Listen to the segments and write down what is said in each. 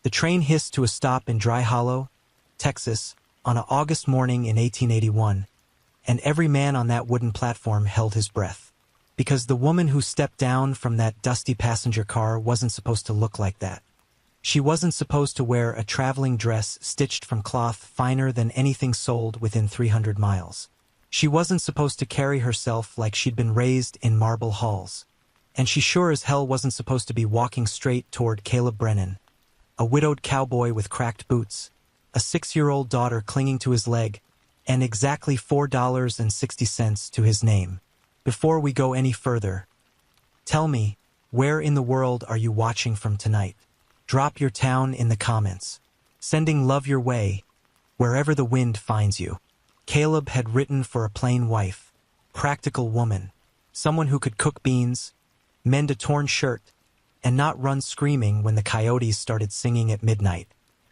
The train hissed to a stop in Dry Hollow, Texas, on an August morning in 1881, and every man on that wooden platform held his breath. Because the woman who stepped down from that dusty passenger car wasn't supposed to look like that. She wasn't supposed to wear a traveling dress stitched from cloth finer than anything sold within 300 miles. She wasn't supposed to carry herself like she'd been raised in marble halls. And she sure as hell wasn't supposed to be walking straight toward Caleb Brennan, a widowed cowboy with cracked boots, a 6-year-old daughter clinging to his leg, and exactly $4.60 to his name. Before we go any further, tell me, where in the world are you watching from tonight? Drop your town in the comments. Sending love your way, wherever the wind finds you. Caleb had written for a plain wife, practical woman, someone who could cook beans, mend a torn shirt, and not run screaming when the coyotes started singing at midnight.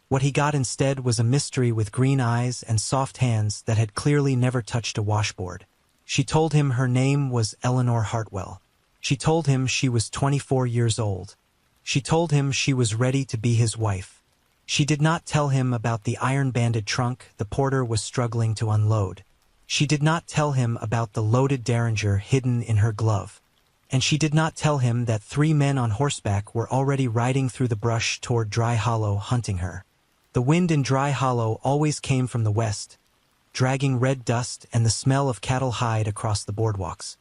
What he got instead was a mystery with green eyes and soft hands that had clearly never touched a washboard. She told him her name was Eleanor Hartwell. She told him she was 24 years old. She told him she was ready to be his wife. She did not tell him about the iron-banded trunk the porter was struggling to unload. She did not tell him about the loaded derringer hidden in her glove. And she did not tell him that 3 men on horseback were already riding through the brush toward Dry Hollow hunting her. The wind in Dry Hollow always came from the west, dragging red dust and the smell of cattle hide across the boardwalks.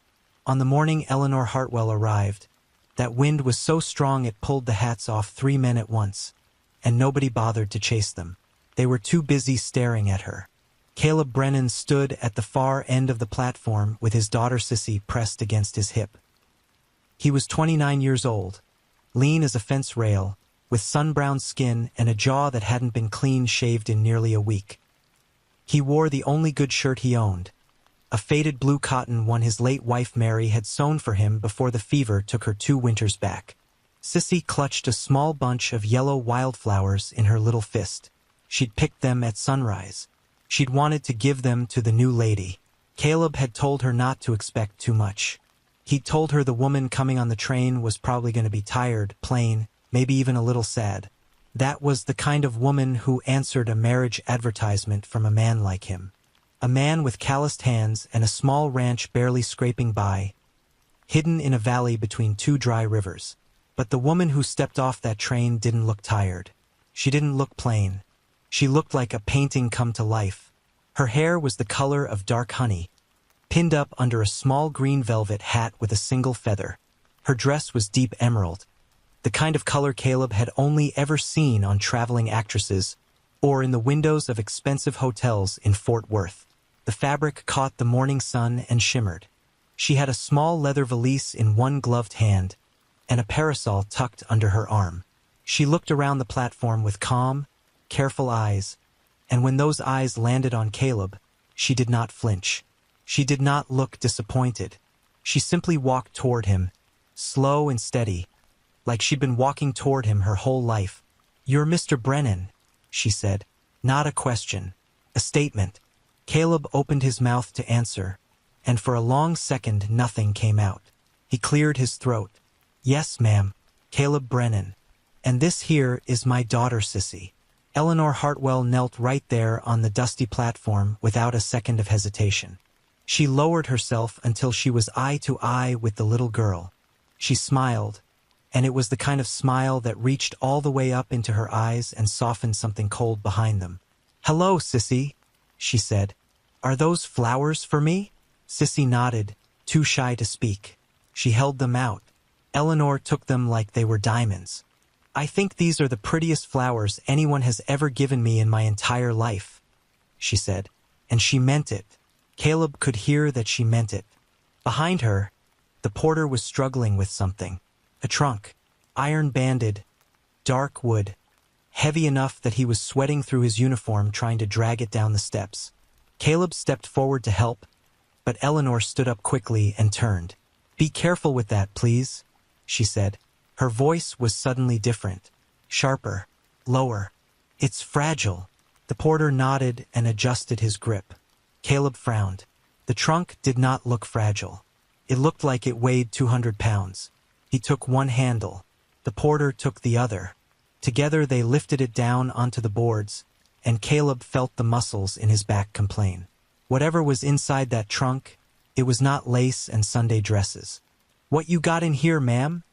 On the morning Eleanor Hartwell arrived, that wind was so strong it pulled the hats off 3 men at once, and nobody bothered to chase them. They were too busy staring at her. Caleb Brennan stood at the far end of the platform with his daughter Sissy pressed against his hip. He was 29 years old, lean as a fence rail, with sun-browned skin and a jaw that hadn't been clean-shaved in nearly a week. He wore the only good shirt he owned, a faded blue cotton one his late wife Mary had sewn for him before the fever took her 2 winters back. Sissy clutched a small bunch of yellow wildflowers in her little fist. She'd picked them at sunrise. She'd wanted to give them to the new lady. Caleb had told her not to expect too much. He'd told her the woman coming on the train was probably going to be tired, plain, maybe even a little sad. That was the kind of woman who answered a marriage advertisement from a man like him. A man with calloused hands and a small ranch barely scraping by, hidden in a valley between 2 dry rivers. But the woman who stepped off that train didn't look tired. She didn't look plain. She looked like a painting come to life. Her hair was the color of dark honey, pinned up under a small green velvet hat with a single feather. Her dress was deep emerald, the kind of color Caleb had only ever seen on traveling actresses or in the windows of expensive hotels in Fort Worth. The fabric caught the morning sun and shimmered. She had a small leather valise in one gloved hand and a parasol tucked under her arm. She looked around the platform with calm, careful eyes, and when those eyes landed on Caleb, she did not flinch. She did not look disappointed. She simply walked toward him, slow and steady, like she'd been walking toward him her whole life. "You're Mr. Brennan," she said. Not a question, a statement. Caleb opened his mouth to answer, and for a long second nothing came out. He cleared his throat. "Yes, ma'am, Caleb Brennan. And this here is my daughter Sissy." Eleanor Hartwell knelt right there on the dusty platform without a second of hesitation. She lowered herself until she was eye to eye with the little girl. She smiled, and it was the kind of smile that reached all the way up into her eyes and softened something cold behind them. "Hello, Sissy," she said. "Are those flowers for me?" Sissy nodded, too shy to speak. She held them out. Eleanor took them like they were diamonds. "I think these are the prettiest flowers anyone has ever given me in my entire life," she said. And she meant it. Caleb could hear that she meant it. Behind her, the porter was struggling with something. A trunk, iron-banded, dark wood, heavy enough that he was sweating through his uniform trying to drag it down the steps. Caleb stepped forward to help, but Eleanor stood up quickly and turned. "Be careful with that, please," she said. Her voice was suddenly different, sharper, lower. "It's fragile." The porter nodded and adjusted his grip. Caleb frowned. The trunk did not look fragile. It looked like it weighed 200 pounds. He took one handle. The porter took the other. Together they lifted it down onto the boards, and Caleb felt the muscles in his back complain. Whatever was inside that trunk, it was not lace and Sunday dresses. "What you got in here, ma'am?"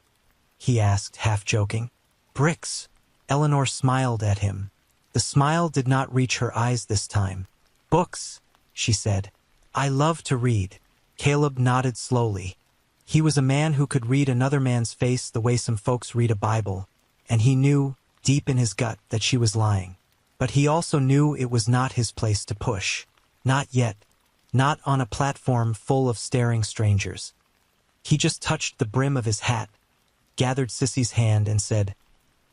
he asked, half joking. "Bricks." Eleanor smiled at him. The smile did not reach her eyes this time. "Books," she said. "I love to read." Caleb nodded slowly. He was a man who could read another man's face the way some folks read a Bible, and he knew, deep in his gut, that she was lying. But he also knew it was not his place to push. Not yet. Not on a platform full of staring strangers. He just touched the brim of his hat, gathered Sissy's hand, and said,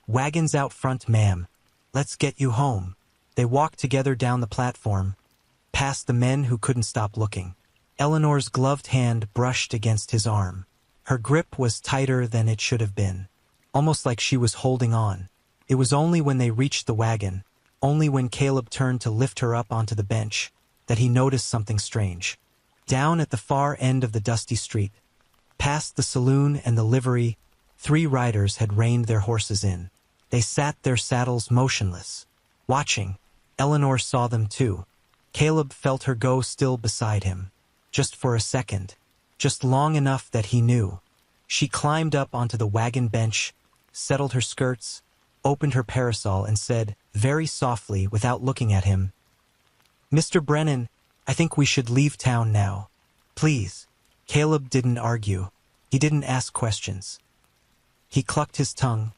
"Wagons out front, ma'am. Let's get you home." They walked together down the platform, past the men who couldn't stop looking. Eleanor's gloved hand brushed against his arm. Her grip was tighter than it should have been, almost like she was holding on. It was only when they reached the wagon, only when Caleb turned to lift her up onto the bench, that he noticed something strange. Down at the far end of the dusty street, past the saloon and the livery, 3 riders had reined their horses in. They sat their saddles motionless, watching. Eleanor saw them too. Caleb felt her go still beside him. Just for a second, just long enough that he knew. She climbed up onto the wagon bench, settled her skirts, opened her parasol, and said, very softly, without looking at him, "Mr. Brennan, I think we should leave town now. Please." Caleb didn't argue. He didn't ask questions. He clucked his tongue,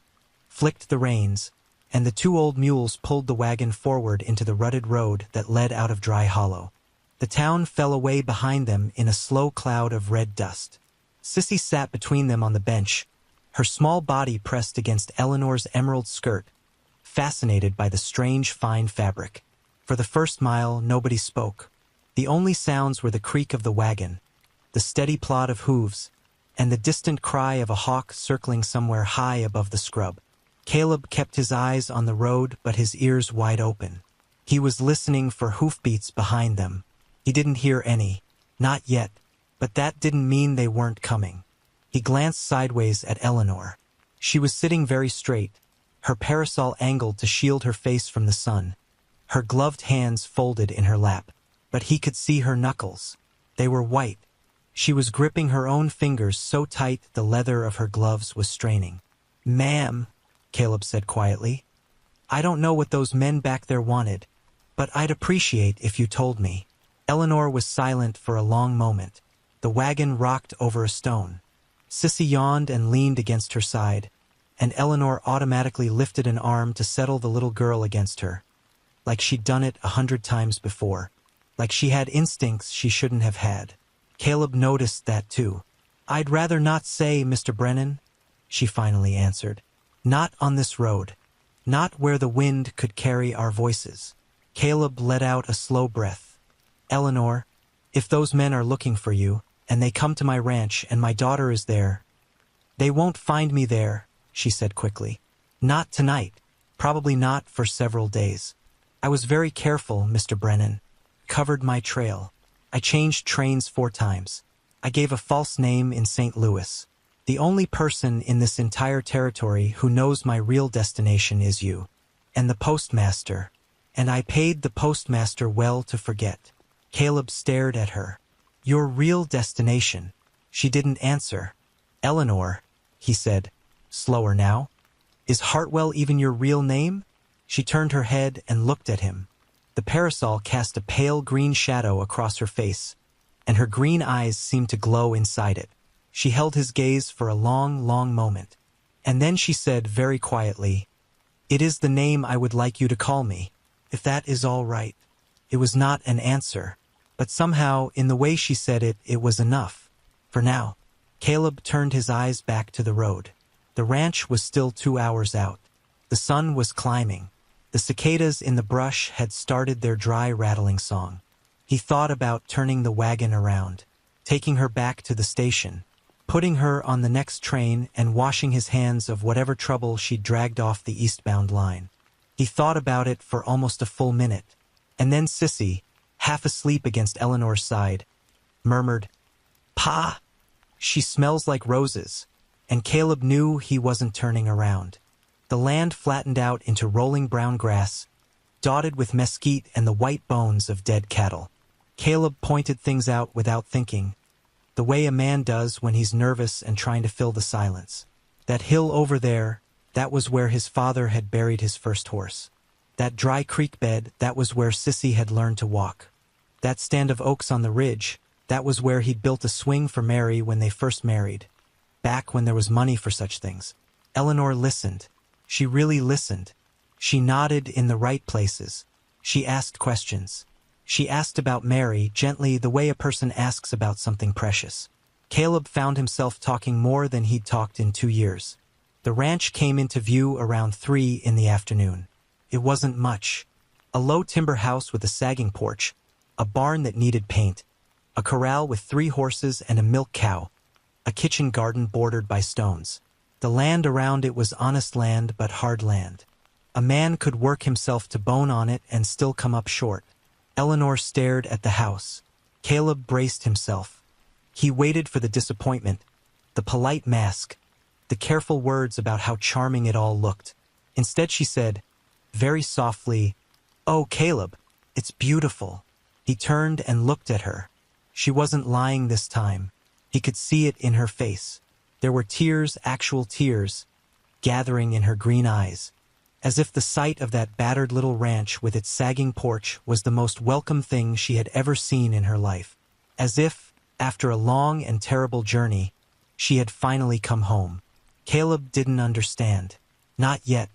flicked the reins, and the 2 old mules pulled the wagon forward into the rutted road that led out of Dry Hollow. The town fell away behind them in a slow cloud of red dust. Sissy sat between them on the bench, her small body pressed against Eleanor's emerald skirt, fascinated by the strange fine fabric. For the first mile, nobody spoke. The only sounds were the creak of the wagon, the steady plod of hooves, and the distant cry of a hawk circling somewhere high above the scrub. Caleb kept his eyes on the road but his ears wide open. He was listening for hoofbeats behind them. He didn't hear any, not yet, but that didn't mean they weren't coming. He glanced sideways at Eleanor. She was sitting very straight, her parasol angled to shield her face from the sun, her gloved hands folded in her lap. But he could see her knuckles. They were white. She was gripping her own fingers so tight the leather of her gloves was straining. "Ma'am," Caleb said quietly, "I don't know what those men back there wanted, but I'd appreciate if you told me." Eleanor was silent for a long moment. The wagon rocked over a stone. Sissy yawned and leaned against her side, and Eleanor automatically lifted an arm to settle the little girl against her, like she'd done it 100 times before, like she had instincts she shouldn't have had. Caleb noticed that too. "I'd rather not say, Mr. Brennan," she finally answered. "Not on this road. Not where the wind could carry our voices." Caleb let out a slow breath. "Eleanor, if those men are looking for you, and they come to my ranch and my daughter is there, they won't find me there," she said quickly. "Not tonight. Probably not for several days. I was very careful, Mr. Brennan. Covered my trail. I changed trains 4 times. I gave a false name in St. Louis. The only person in this entire territory who knows my real destination is you. And the postmaster. And I paid the postmaster well to forget." Caleb stared at her. "Your real destination?" She didn't answer. "Eleanor," he said, slower now, "is Hartwell even your real name?" She turned her head and looked at him. The parasol cast a pale green shadow across her face, and her green eyes seemed to glow inside it. She held his gaze for a long, long moment, and then she said very quietly, "It is the name I would like you to call me, if that is all right." It was not an answer, but somehow, in the way she said it, it was enough. For now. Caleb turned his eyes back to the road. The ranch was still 2 hours out. The sun was climbing. The cicadas in the brush had started their dry rattling song. He thought about turning the wagon around, taking her back to the station, putting her on the next train and washing his hands of whatever trouble she'd dragged off the eastbound line. He thought about it for almost a full minute, and then Sissy, half asleep against Eleanor's side, murmured, "Pa, she smells like roses," and Caleb knew he wasn't turning around. The land flattened out into rolling brown grass, dotted with mesquite and the white bones of dead cattle. Caleb pointed things out without thinking, the way a man does when he's nervous and trying to fill the silence. That hill over there, that was where his father had buried his first horse. That dry creek bed, that was where Sissy had learned to walk. That stand of oaks on the ridge, that was where he'd built a swing for Mary when they first married. Back when there was money for such things. Eleanor listened. She really listened. She nodded in the right places. She asked questions. She asked about Mary, gently, the way a person asks about something precious. Caleb found himself talking more than he'd talked in 2 years. The ranch came into view around 3 in the afternoon. It wasn't much. A low timber house with a sagging porch, a barn that needed paint, a corral with 3 horses and a milk cow, a kitchen garden bordered by stones. The land around it was honest land but hard land. A man could work himself to bone on it and still come up short. Eleanor stared at the house. Caleb braced himself. He waited for the disappointment, the polite mask, the careful words about how charming it all looked. Instead she said, very softly, "Oh, Caleb, it's beautiful." He turned and looked at her. She wasn't lying this time. He could see it in her face. There were tears, actual tears, gathering in her green eyes, as if the sight of that battered little ranch with its sagging porch was the most welcome thing she had ever seen in her life. As if, after a long and terrible journey, she had finally come home. Caleb didn't understand. Not yet,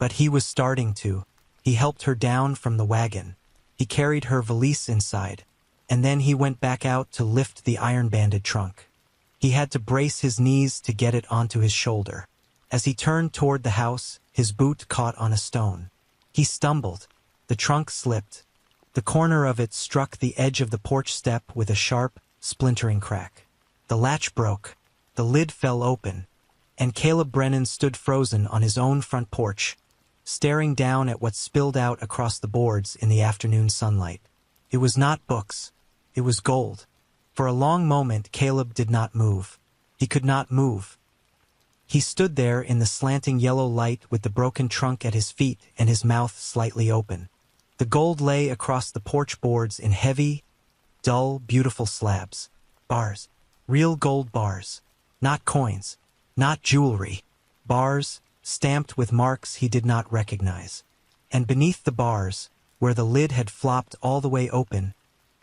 but he was starting to. He helped her down from the wagon. He carried her valise inside, and then he went back out to lift the iron-banded trunk. He had to brace his knees to get it onto his shoulder. As he turned toward the house, his boot caught on a stone. He stumbled. The trunk slipped. The corner of it struck the edge of the porch step with a sharp, splintering crack. The latch broke. The lid fell open, and Caleb Brennan stood frozen on his own front porch, staring down at what spilled out across the boards in the afternoon sunlight. It was not books. It was gold. For a long moment, Caleb did not move. He could not move. He stood there in the slanting yellow light with the broken trunk at his feet and his mouth slightly open. The gold lay across the porch boards in heavy, dull, beautiful slabs. Bars. Real gold bars. Not coins. Not jewelry. Bars, stamped with marks he did not recognize. And beneath the bars, where the lid had flopped all the way open,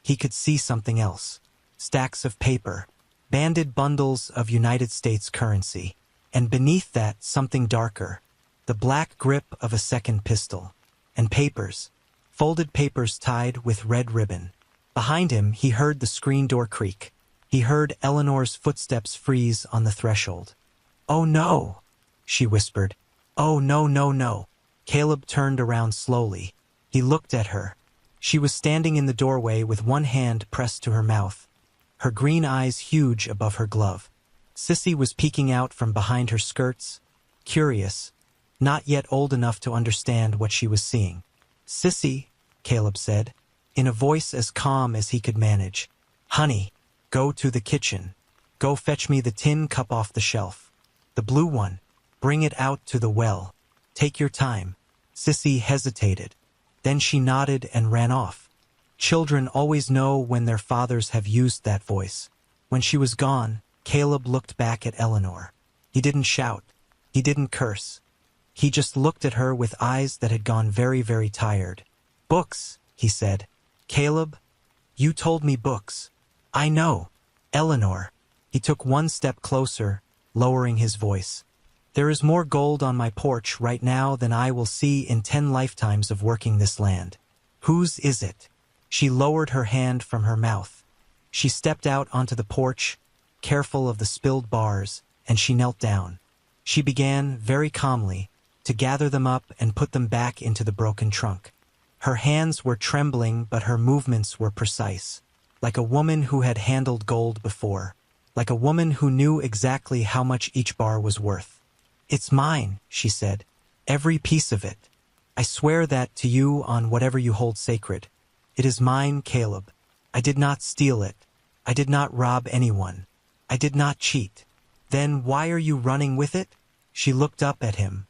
he could see something else. Stacks of paper. Banded bundles of United States currency. And beneath that, something darker. The black grip of a second pistol. And papers. Folded papers tied with red ribbon. Behind him, he heard the screen door creak. He heard Eleanor's footsteps freeze on the threshold. "Oh no," she whispered. "Oh no, no, no." Caleb turned around slowly. He looked at her. She was standing in the doorway with one hand pressed to her mouth, her green eyes huge above her glove. Sissy was peeking out from behind her skirts, curious, not yet old enough to understand what she was seeing. "Sissy," Caleb said, in a voice as calm as he could manage. "Honey, go to the kitchen. Go fetch me the tin cup off the shelf. The blue one. Bring it out to the well. Take your time." Sissy hesitated. Then she nodded and ran off. Children always know when their fathers have used that voice. When she was gone, Caleb looked back at Eleanor. He didn't shout. He didn't curse. He just looked at her with eyes that had gone very, very tired. "Books," he said. "Caleb, you told me books." "I know. Eleanor." He took one step closer, lowering his voice. "There is more gold on my porch right now than I will see in 10 lifetimes of working this land. Whose is it?" She lowered her hand from her mouth. She stepped out onto the porch, careful of the spilled bars, and she knelt down. She began, very calmly, to gather them up and put them back into the broken trunk. Her hands were trembling, but her movements were precise, like a woman who had handled gold before, like a woman who knew exactly how much each bar was worth. "It's mine," she said, "every piece of it. I swear that to you on whatever you hold sacred. It is mine, Caleb. I did not steal it. I did not rob anyone. I did not cheat." "Then why are you running with it?" She looked up at him.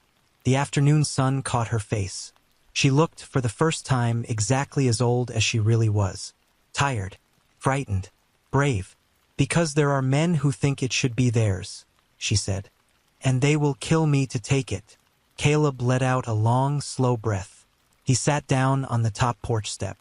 The afternoon sun caught her face. She looked, for the first time, exactly as old as she really was. Tired, frightened, brave. "Because there are men who think it should be theirs," she said. "And they will kill me to take it." Caleb let out a long, slow breath. He sat down on the top porch step.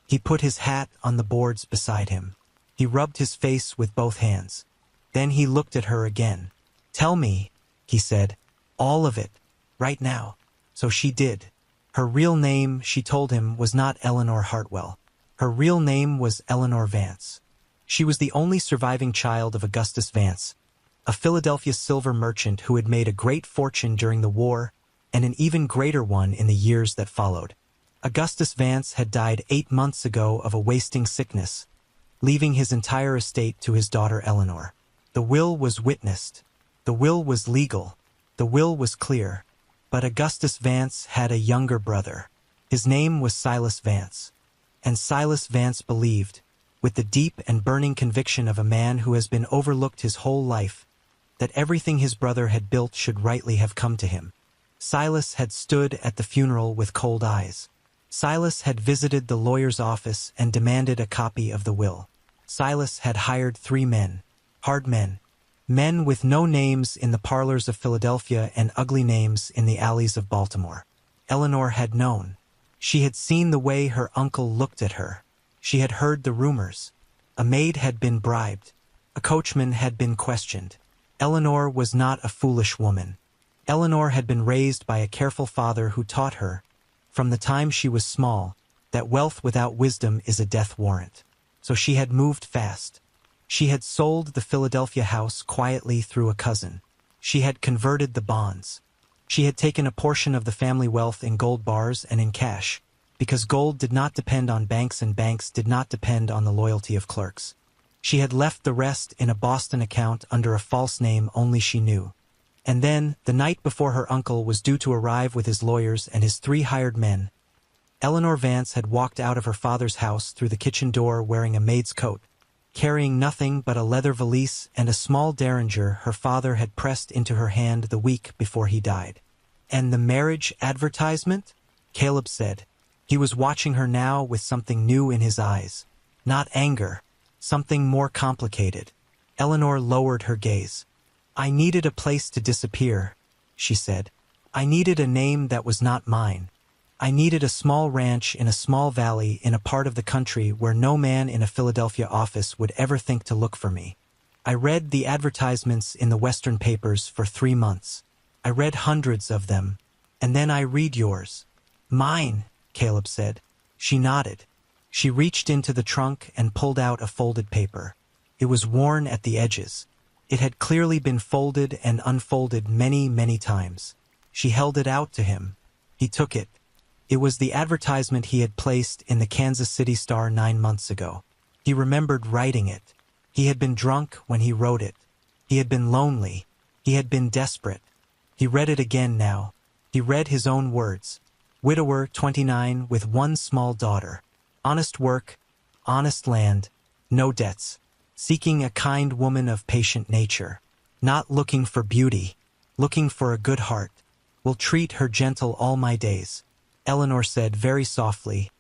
He put his hat on the boards beside him. He rubbed his face with both hands. Then he looked at her again. "Tell me," he said, "all of it, right now." So she did. Her real name, she told him, was not Eleanor Hartwell. Her real name was Eleanor Vance. She was the only surviving child of Augustus Vance, a Philadelphia silver merchant who had made a great fortune during the war and an even greater one in the years that followed. Augustus Vance had died 8 months ago of a wasting sickness, leaving his entire estate to his daughter Eleanor. The will was witnessed. The will was legal. The will was clear. But Augustus Vance had a younger brother. His name was Silas Vance. And Silas Vance believed, with the deep and burning conviction of a man who has been overlooked his whole life, that everything his brother had built should rightly have come to him. Silas had stood at the funeral with cold eyes. Silas had visited the lawyer's office and demanded a copy of the will. Silas had hired 3 men, hard men, men with no names in the parlors of Philadelphia and ugly names in the alleys of Baltimore. Eleanor had known. She had seen the way her uncle looked at her. She had heard the rumors. A maid had been bribed. A coachman had been questioned. Eleanor was not a foolish woman. Eleanor had been raised by a careful father who taught her, from the time she was small, that wealth without wisdom is a death warrant. So she had moved fast. She had sold the Philadelphia house quietly through a cousin. She had converted the bonds. She had taken a portion of the family wealth in gold bars and in cash, because gold did not depend on banks and banks did not depend on the loyalty of clerks. She had left the rest in a Boston account under a false name only she knew. And then, the night before her uncle was due to arrive with his lawyers and his 3 hired men, Eleanor Vance had walked out of her father's house through the kitchen door wearing a maid's coat, carrying nothing but a leather valise and a small derringer her father had pressed into her hand the week before he died. "And the marriage advertisement?" Caleb said. He was watching her now with something new in his eyes. Not anger, something more complicated. Eleanor lowered her gaze. "I needed a place to disappear," she said. "I needed a name that was not mine. I needed a small ranch in a small valley in a part of the country where no man in a Philadelphia office would ever think to look for me. I read the advertisements in the Western papers for 3 months. I read hundreds of them. And then I read yours." "Mine," Caleb said. She nodded. She reached into the trunk and pulled out a folded paper. It was worn at the edges. It had clearly been folded and unfolded many, many times. She held it out to him. He took it. It was the advertisement he had placed in the Kansas City Star 9 months ago. He remembered writing it. He had been drunk when he wrote it. He had been lonely. He had been desperate. He read it again now. He read his own words. Widower, 29, with 1 small daughter. Honest work, honest land, no debts. Seeking a kind woman of patient nature. Not looking for beauty, looking for a good heart. Will treat her gentle all my days. Eleanor said very softly,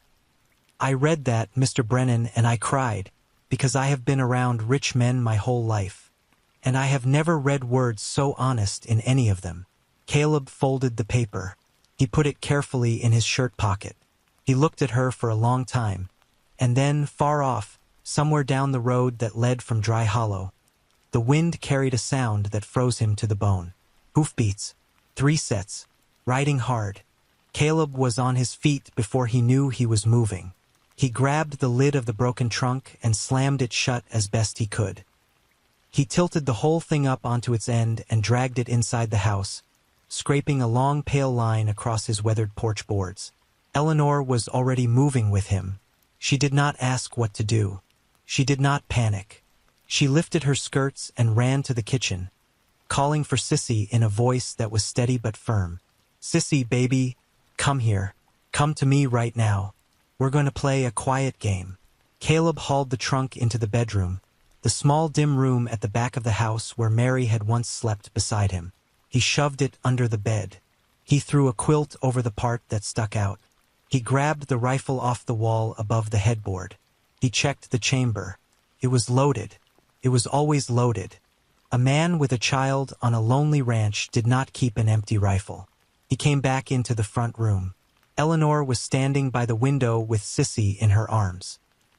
"I read that, Mr. Brennan, and I cried, because I have been around rich men my whole life. And I have never read words so honest in any of them." Caleb folded the paper. He put it carefully in his shirt pocket. He looked at her for a long time. And then, far off, somewhere down the road that led from Dry Hollow, the wind carried a sound that froze him to the bone. Hoofbeats. 3 sets. Riding hard. Caleb was on his feet before he knew he was moving. He grabbed the lid of the broken trunk and slammed it shut as best he could. He tilted the whole thing up onto its end and dragged it inside the house, scraping a long pale line across his weathered porch boards. Eleanor was already moving with him. She did not ask what to do. She did not panic. She lifted her skirts and ran to the kitchen, calling for Sissy in a voice that was steady but firm. "Sissy, baby, come here. Come to me right now. We're going to play a quiet game." Caleb hauled the trunk into the bedroom, the small dim room at the back of the house where Mary had once slept beside him. He shoved it under the bed. He threw a quilt over the part that stuck out. He grabbed the rifle off the wall above the headboard. He checked the chamber. It was loaded. It was always loaded. A man with a child on a lonely ranch did not keep an empty rifle. He came back into the front room. Eleanor was standing by the window with Sissy in her arms.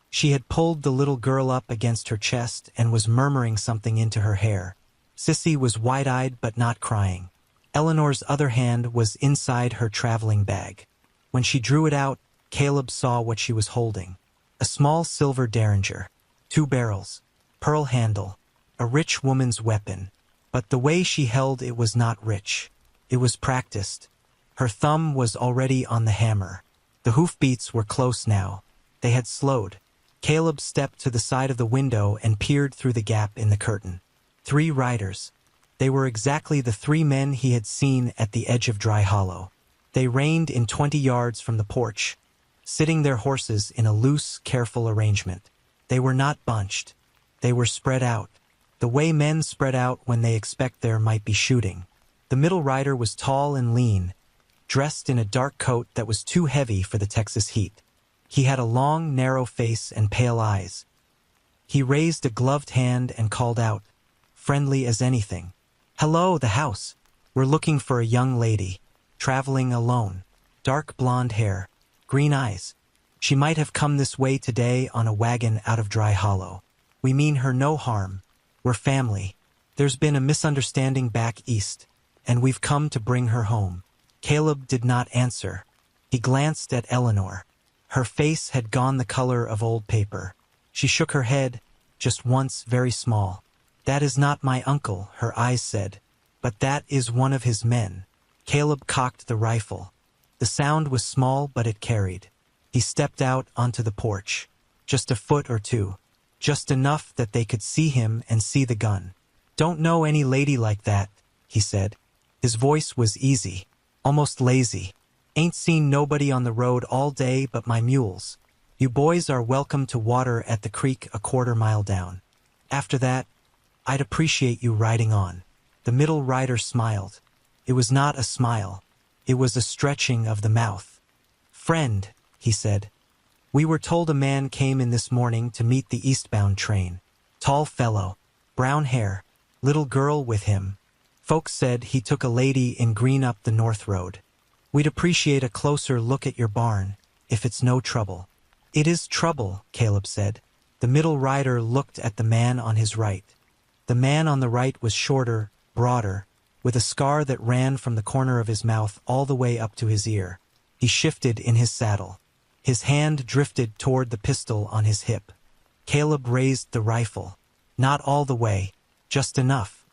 She had pulled the little girl up against her chest and was murmuring something into her hair. Sissy was wide-eyed but not crying. Eleanor's other hand was inside her traveling bag. When she drew it out, Caleb saw what she was holding. A small silver derringer, 2 barrels, pearl handle, a rich woman's weapon. But the way she held it was not rich. It was practiced. Her thumb was already on the hammer. The hoofbeats were close now. They had slowed. Caleb stepped to the side of the window and peered through the gap in the curtain. 3 riders. They were exactly the 3 men he had seen at the edge of Dry Hollow. They reined in 20 yards from the porch, sitting their horses in a loose, careful arrangement. They were not bunched. They were spread out, the way men spread out when they expect there might be shooting. The middle rider was tall and lean, dressed in a dark coat that was too heavy for the Texas heat. He had a long, narrow face and pale eyes. He raised a gloved hand and called out, friendly as anything, "Hello, the house. We're looking for a young lady, traveling alone, dark blonde hair, green eyes. She might have come this way today on a wagon out of Dry Hollow. We mean her no harm. We're family. There's been a misunderstanding back east, and we've come to bring her home." Caleb did not answer. He glanced at Eleanor. Her face had gone the color of old paper. She shook her head, just once, very small. "That is not my uncle," her eyes said, "but that is one of his men." Caleb cocked the rifle. The sound was small, but it carried. He stepped out onto the porch. Just a foot or 2. Just enough that they could see him and see the gun. "Don't know any lady like that," he said. His voice was easy, almost lazy. "Ain't seen nobody on the road all day but my mules. You boys are welcome to water at the creek a 1/4 mile down. After that, I'd appreciate you riding on." The middle rider smiled. It was not a smile. It was a stretching of the mouth. "Friend," he said. "We were told a man came in this morning to meet the eastbound train. Tall fellow, brown hair, little girl with him. Folks said he took a lady in green up the north road. We'd appreciate a closer look at your barn, if it's no trouble." "It is trouble," Caleb said. The middle rider looked at the man on his right. The man on the right was shorter, broader, with a scar that ran from the corner of his mouth all the way up to his ear. He shifted in his saddle. His hand drifted toward the pistol on his hip. Caleb raised the rifle. "Not all the way, just enough."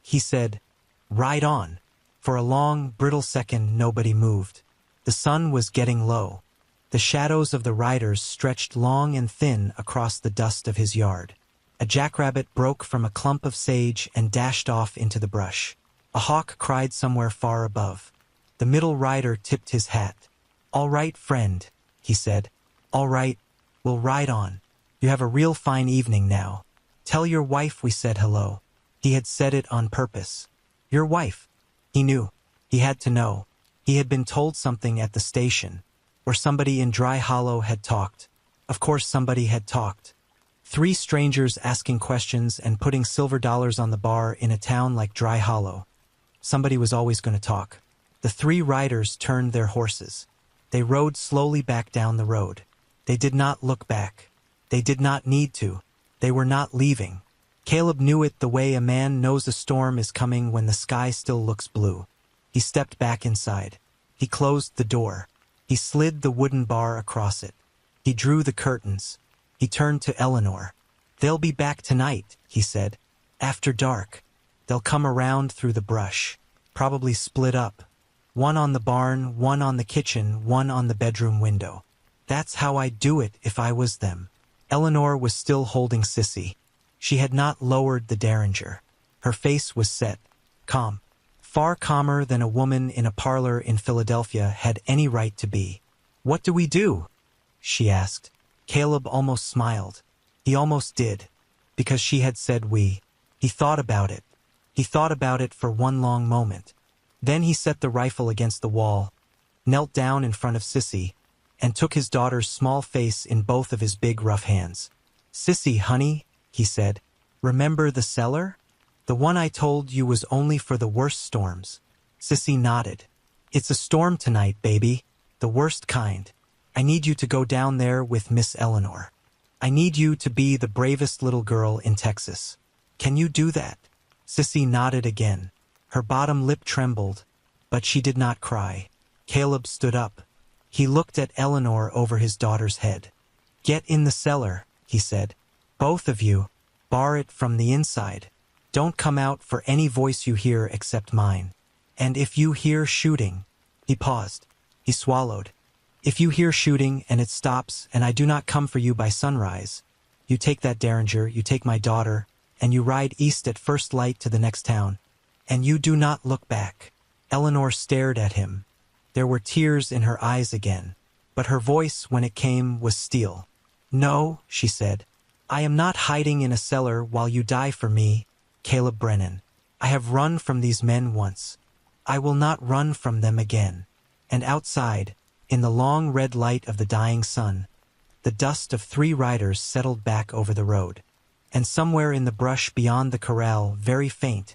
He said, "Ride on." For a long, brittle second nobody moved. The sun was getting low. The shadows of the riders stretched long and thin across the dust of his yard. A jackrabbit broke from a clump of sage and dashed off into the brush. A hawk cried somewhere far above. The middle rider tipped his hat. "All right, friend," he said. "All right, we'll ride on. You have a real fine evening now. Tell your wife we said hello." He had said it on purpose. Your wife. He knew. He had to know. He had been told something at the station, or somebody in Dry Hollow had talked. Of course somebody had talked. 3 strangers asking questions and putting silver dollars on the bar in a town like Dry Hollow. Somebody was always going to talk. The 3 riders turned their horses. They rode slowly back down the road. They did not look back. They did not need to. They were not leaving. Caleb knew it the way a man knows a storm is coming when the sky still looks blue. He stepped back inside. He closed the door. He slid the wooden bar across it. He drew the curtains. He turned to Eleanor. "They'll be back tonight," he said. "After dark. They'll come around through the brush. Probably split up. 1 on the barn, 1 on the kitchen, 1 on the bedroom window. That's how I'd do it if I was them." Eleanor was still holding Sissy. She had not lowered the derringer. Her face was set, calm. Far calmer than a woman in a parlor in Philadelphia had any right to be. "What do we do?" she asked. Caleb almost smiled. He almost did, because she had said we. He thought about it. He thought about it for one long moment. Then he set the rifle against the wall, knelt down in front of Sissy, and took his daughter's small face in both of his big rough hands. "Sissy, honey," he said, "remember the cellar? The one I told you was only for the worst storms." Sissy nodded. "It's a storm tonight, baby. The worst kind. I need you to go down there with Miss Eleanor. I need you to be the bravest little girl in Texas. Can you do that?" Sissy nodded again. Her bottom lip trembled, but she did not cry. Caleb stood up. He looked at Eleanor over his daughter's head. "Get in the cellar," he said. "Both of you. Bar it from the inside. Don't come out for any voice you hear except mine. And if you hear shooting—" He paused. He swallowed. "If you hear shooting and it stops and I do not come for you by sunrise, you take that derringer, you take my daughter, and you ride east at first light to the next town. And you do not look back." Eleanor stared at him. There were tears in her eyes again, but her voice, when it came, was steel. "No," she said. "I am not hiding in a cellar while you die for me, Caleb Brennan. I have run from these men once. I will not run from them again." And outside, in the long red light of the dying sun, the dust of 3 riders settled back over the road. And somewhere in the brush beyond the corral, very faint,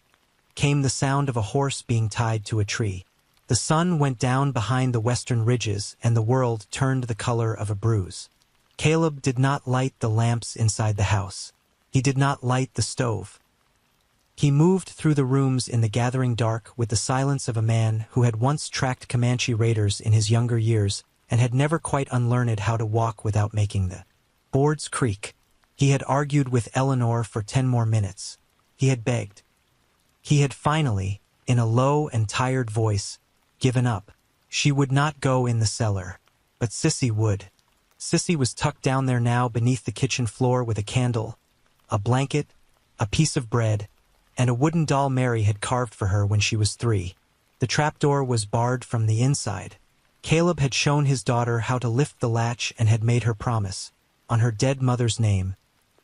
came the sound of a horse being tied to a tree. The sun went down behind the western ridges, and the world turned the color of a bruise. Caleb did not light the lamps inside the house. He did not light the stove. He moved through the rooms in the gathering dark with the silence of a man who had once tracked Comanche raiders in his younger years and had never quite unlearned how to walk without making the boards creak. He had argued with Eleanor for 10 more minutes. He had begged. He had finally, in a low and tired voice, given up. She would not go in the cellar, but Sissy would. Sissy was tucked down there now beneath the kitchen floor with a candle, a blanket, a piece of bread, and a wooden doll Mary had carved for her when she was 3. The trapdoor was barred from the inside. Caleb had shown his daughter how to lift the latch and had made her promise, on her dead mother's name,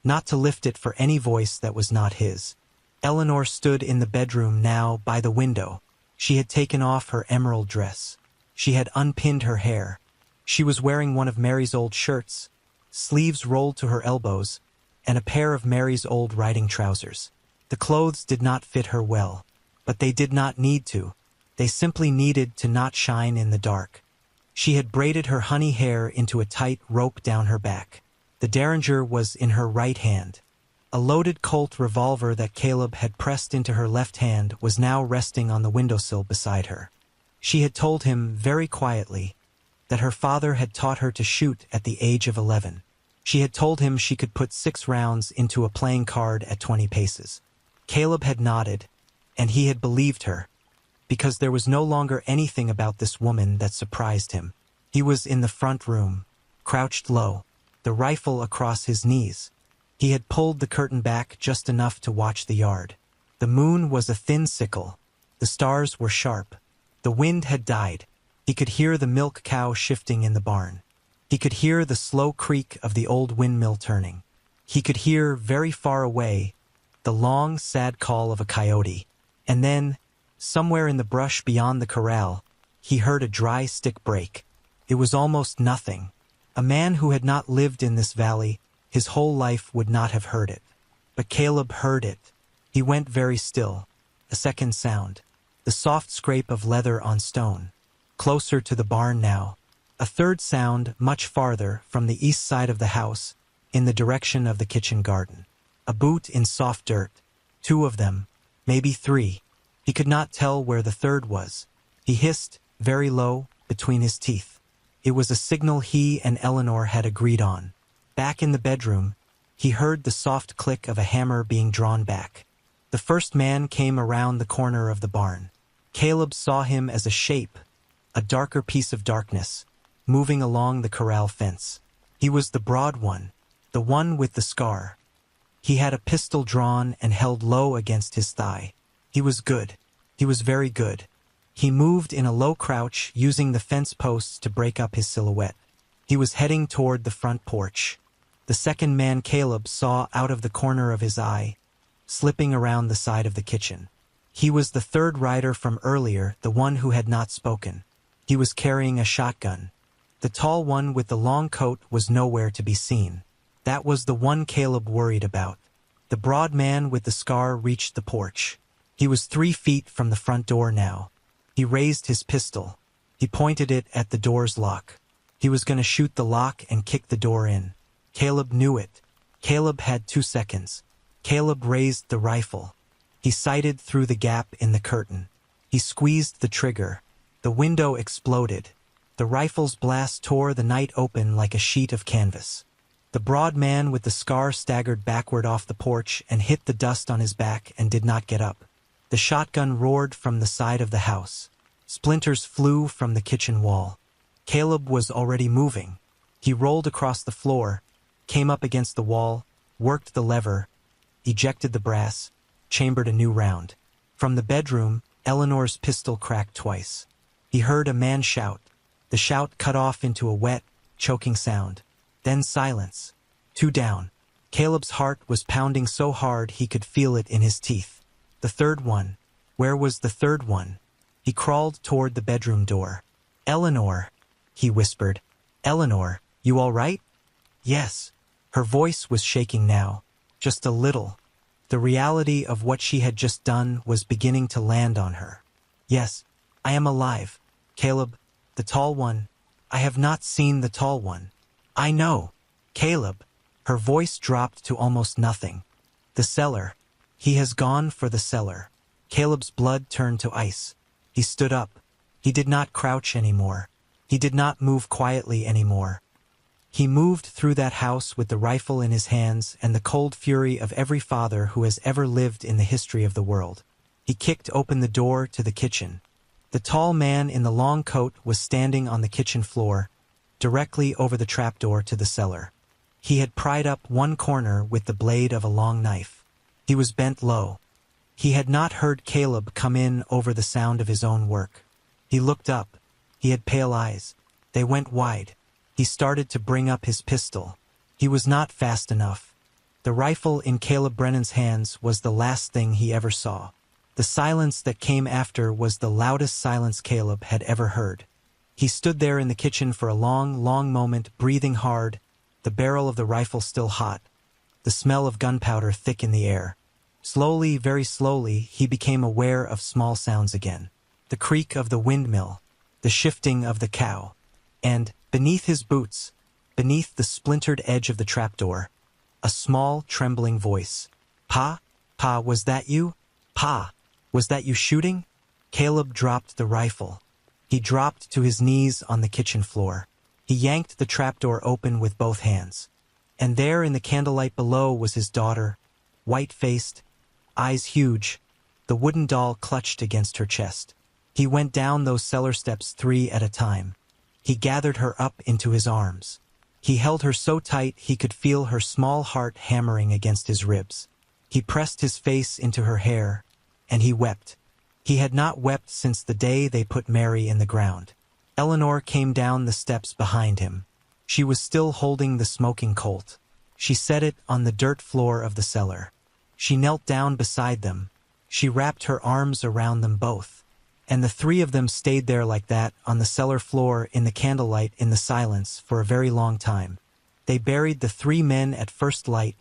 not to lift it for any voice that was not his. Eleanor stood in the bedroom now by the window. She had taken off her emerald dress. She had unpinned her hair. She was wearing one of Mary's old shirts, sleeves rolled to her elbows, and a pair of Mary's old riding trousers. The clothes did not fit her well, but they did not need to. They simply needed to not shine in the dark. She had braided her honey hair into a tight rope down her back. The derringer was in her right hand. A loaded Colt revolver that Caleb had pressed into her left hand was now resting on the windowsill beside her. She had told him, very quietly, that her father had taught her to shoot at the age of 11. She had told him she could put 6 rounds into a playing card at 20 paces. Caleb had nodded, and he had believed her, because there was no longer anything about this woman that surprised him. He was in the front room, crouched low, the rifle across his knees. He had pulled the curtain back just enough to watch the yard. The moon was a thin sickle. The stars were sharp. The wind had died. He could hear the milk cow shifting in the barn. He could hear the slow creak of the old windmill turning. He could hear, very far away, the long, sad call of a coyote. And then, somewhere in the brush beyond the corral, he heard a dry stick break. It was almost nothing. A man who had not lived in this valley his whole life would not have heard it. But Caleb heard it. He went very still. A second sound. The soft scrape of leather on stone. Closer to the barn now. A third sound, much farther, from the east side of the house, in the direction of the kitchen garden. A boot in soft dirt. 2 of them, maybe 3. He could not tell where the third was. He hissed, very low, between his teeth. It was a signal he and Eleanor had agreed on. Back in the bedroom, he heard the soft click of a hammer being drawn back. The first man came around the corner of the barn. Caleb saw him as a shape, a darker piece of darkness, moving along the corral fence. He was the broad one, the one with the scar. He had a pistol drawn and held low against his thigh. He was good. He was very good. He moved in a low crouch, using the fence posts to break up his silhouette. He was heading toward the front porch. The second man Caleb saw out of the corner of his eye, slipping around the side of the kitchen. He was the third rider from earlier, the one who had not spoken. He was carrying a shotgun. The tall one with the long coat was nowhere to be seen. That was the one Caleb worried about. The broad man with the scar reached the porch. He was 3 feet from the front door now. He raised his pistol. He pointed it at the door's lock. He was going to shoot the lock and kick the door in. Caleb knew it. Caleb had 2 seconds. Caleb raised the rifle. He sighted through the gap in the curtain. He squeezed the trigger. The window exploded. The rifle's blast tore the night open like a sheet of canvas. The broad man with the scar staggered backward off the porch and hit the dust on his back and did not get up. The shotgun roared from the side of the house. Splinters flew from the kitchen wall. Caleb was already moving. He rolled across the floor, came up against the wall, worked the lever, ejected the brass, chambered a new round. From the bedroom, Eleanor's pistol cracked twice. He heard a man shout. The shout cut off into a wet, choking sound. Then silence. 2 down. Caleb's heart was pounding so hard he could feel it in his teeth. The third one. Where was the third one? He crawled toward the bedroom door. "Eleanor," he whispered. "Eleanor, you all right?" "Yes." Her voice was shaking now. Just a little. The reality of what she had just done was beginning to land on her. "Yes, I am alive. Caleb, the tall one. I have not seen the tall one." "I know. Caleb." Her voice dropped to almost nothing. "The cellar. He has gone for the cellar." Caleb's blood turned to ice. He stood up. He did not crouch anymore. He did not move quietly anymore. He moved through that house with the rifle in his hands and the cold fury of every father who has ever lived in the history of the world. He kicked open the door to the kitchen. The tall man in the long coat was standing on the kitchen floor, directly over the trapdoor to the cellar. He had pried up one corner with the blade of a long knife. He was bent low. He had not heard Caleb come in over the sound of his own work. He looked up. He had pale eyes. They went wide. He started to bring up his pistol. He was not fast enough. The rifle in Caleb Brennan's hands was the last thing he ever saw. The silence that came after was the loudest silence Caleb had ever heard. He stood there in the kitchen for a long, long moment, breathing hard, the barrel of the rifle still hot, the smell of gunpowder thick in the air. Slowly, very slowly, he became aware of small sounds again. The creak of the windmill, the shifting of the cow, and, beneath his boots, beneath the splintered edge of the trapdoor, a small, trembling voice. "Pa? Pa, was that you? Pa, was that you shooting?" Caleb dropped the rifle. He dropped to his knees on the kitchen floor. He yanked the trapdoor open with both hands. And there in the candlelight below was his daughter, white-faced, eyes huge, the wooden doll clutched against her chest. He went down those cellar steps 3 at a time. He gathered her up into his arms. He held her so tight he could feel her small heart hammering against his ribs. He pressed his face into her hair, and he wept. He had not wept since the day they put Mary in the ground. Eleanor came down the steps behind him. She was still holding the smoking colt. She set it on the dirt floor of the cellar. She knelt down beside them. She wrapped her arms around them both. And the 3 of them stayed there like that on the cellar floor in the candlelight in the silence for a very long time. They buried the 3 men at first light,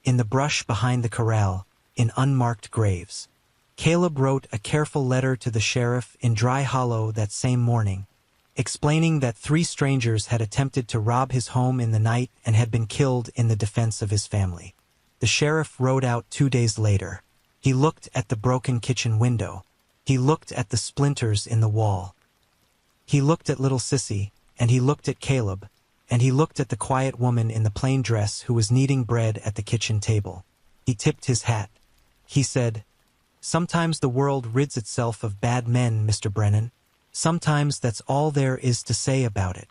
in the brush behind the corral, in unmarked graves. Caleb wrote a careful letter to the sheriff in Dry Hollow that same morning, explaining that 3 strangers had attempted to rob his home in the night and had been killed in the defense of his family. The sheriff rode out 2 days later. He looked at the broken kitchen window. He looked at the splinters in the wall. He looked at little Sissy, and he looked at Caleb, and he looked at the quiet woman in the plain dress who was kneading bread at the kitchen table. He tipped his hat. He said, "Sometimes the world rids itself of bad men, Mr. Brennan. Sometimes that's all there is to say about it."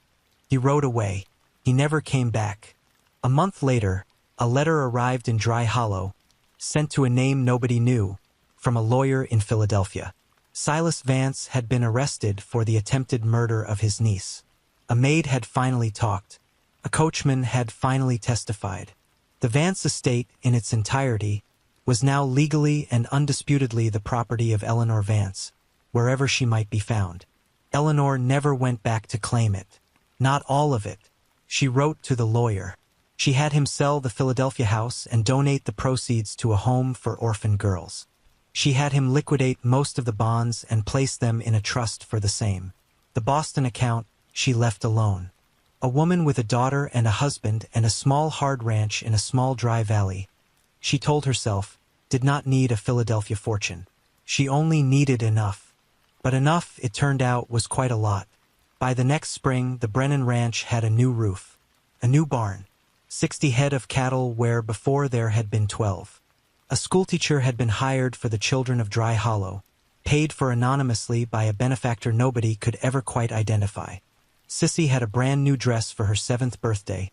He rode away. He never came back. A month later, a letter arrived in Dry Hollow, sent to a name nobody knew, from a lawyer in Philadelphia. Silas Vance had been arrested for the attempted murder of his niece. A maid had finally talked. A coachman had finally testified. The Vance estate, in its entirety, was now legally and undisputedly the property of Eleanor Vance, wherever she might be found. Eleanor never went back to claim it. Not all of it. She wrote to the lawyer. She had him sell the Philadelphia house and donate the proceeds to a home for orphan girls. She had him liquidate most of the bonds and place them in a trust for the same. The Boston account she left alone. A woman with a daughter and a husband and a small hard ranch in a small dry valley, she told herself, did not need a Philadelphia fortune. She only needed enough. But enough, it turned out, was quite a lot. By the next spring, the Brennan Ranch had a new roof, a new barn, 60 head of cattle where before there had been 12. A schoolteacher had been hired for the children of Dry Hollow, paid for anonymously by a benefactor nobody could ever quite identify. Sissy had a brand new dress for her 7th birthday,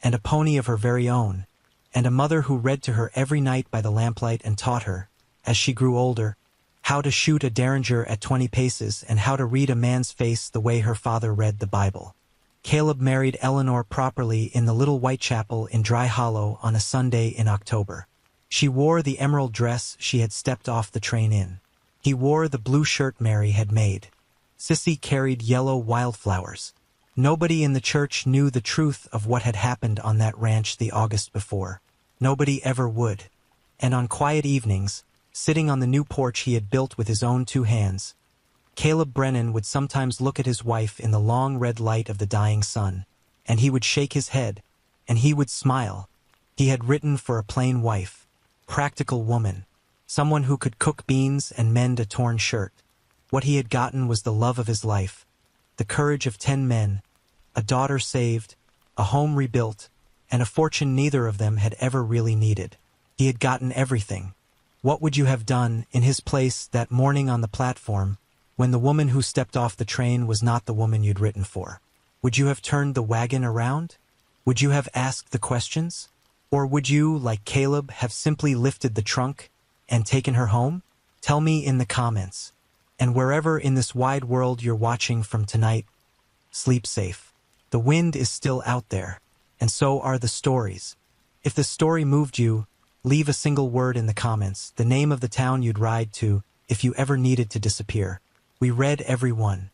and a pony of her very own, and a mother who read to her every night by the lamplight and taught her, as she grew older, how to shoot a derringer at 20 paces and how to read a man's face the way her father read the Bible. Caleb married Eleanor properly in the little white chapel in Dry Hollow on a Sunday in October. She wore the emerald dress she had stepped off the train in. He wore the blue shirt Mary had made. Sissy carried yellow wildflowers. Nobody in the church knew the truth of what had happened on that ranch the August before. Nobody ever would. And on quiet evenings, sitting on the new porch he had built with his own 2 hands, Caleb Brennan would sometimes look at his wife in the long red light of the dying sun, and he would shake his head, and he would smile. He had written for a plain wife, practical woman, someone who could cook beans and mend a torn shirt. What he had gotten was the love of his life, the courage of 10 men, a daughter saved, a home rebuilt, and a fortune neither of them had ever really needed. He had gotten everything. What would you have done in his place that morning on the platform when the woman who stepped off the train was not the woman you'd written for? Would you have turned the wagon around? Would you have asked the questions? Or would you, like Caleb, have simply lifted the trunk and taken her home? Tell me in the comments. And wherever in this wide world you're watching from tonight, sleep safe. The wind is still out there, and so are the stories. If the story moved you, leave a single word in the comments, the name of the town you'd ride to if you ever needed to disappear. We read every one.